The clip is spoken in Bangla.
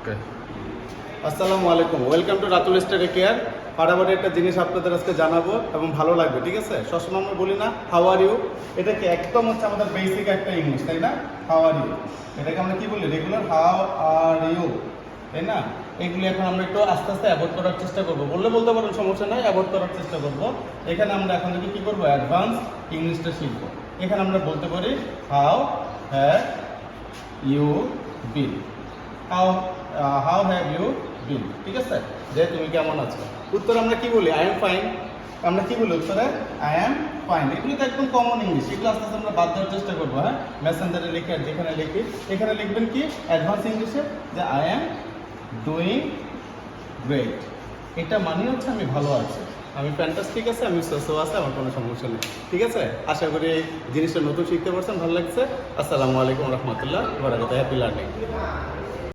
ওকে। আসসালামু আলাইকুম, welcome to Ratul study care. ফাটাফাটি একটা জিনিস আপনাদের আজকে জানাবো এবং ভালো লাগবে, ঠিক আছে? সবসময় আমরা বলি না হাউ আর ইউ, এটাকে একদম হচ্ছে আমাদের বেসিক একটা ইংলিশ, তাই না? হাউ আর ইউ, এটাকে আমরা কি বলি রেগুলার হাউ আর ইউ, তাই না? এগুলি এখন আমরা একটু আস্তে আস্তে অ্যাভয়েড করার চেষ্টা করবো, বলতে পারেন সমস্যা নাই, অ্যাভয়েড করার চেষ্টা করবো। এখানে আমরা এখন থেকে কি করবো, অ্যাডভান্স ইংলিশটা শিখবো। এখানে আমরা বলতে পারি how have you been, how have you been, ঠিক আছে? যে তুমি কেমন আছো। উত্তর আমরা কি বলি, আই এম ফাইন। আমরা কি বলি উত্তরে, আই এম ফাইন। এগুলো তো একদম কমন ইংলিশ, এগুলো আস্তে আস্তে আমরা বাদ দেওয়ার চেষ্টা করবো। হ্যাঁ, মেসেঞ্জারে লিখে আর যেখানে লিখি এখানে লিখবেন কি অ্যাডভান্স ইংলিশে, যে আই এম ডুইং গ্রেট। এটা মানে হচ্ছে আমি ভালো আছি, আমি ফ্যান্টাস্টিক আছে, আমি সোসো আছে, আমার কোনো সমস্যা নেই, ঠিক আছে? আশা করি জিনিসটা নতুন শিখতে পারছেন, ভালো লাগছে। আসসালামু আলাইকুম রহমতুল্লাহ, হ্যাপি লার্নিং।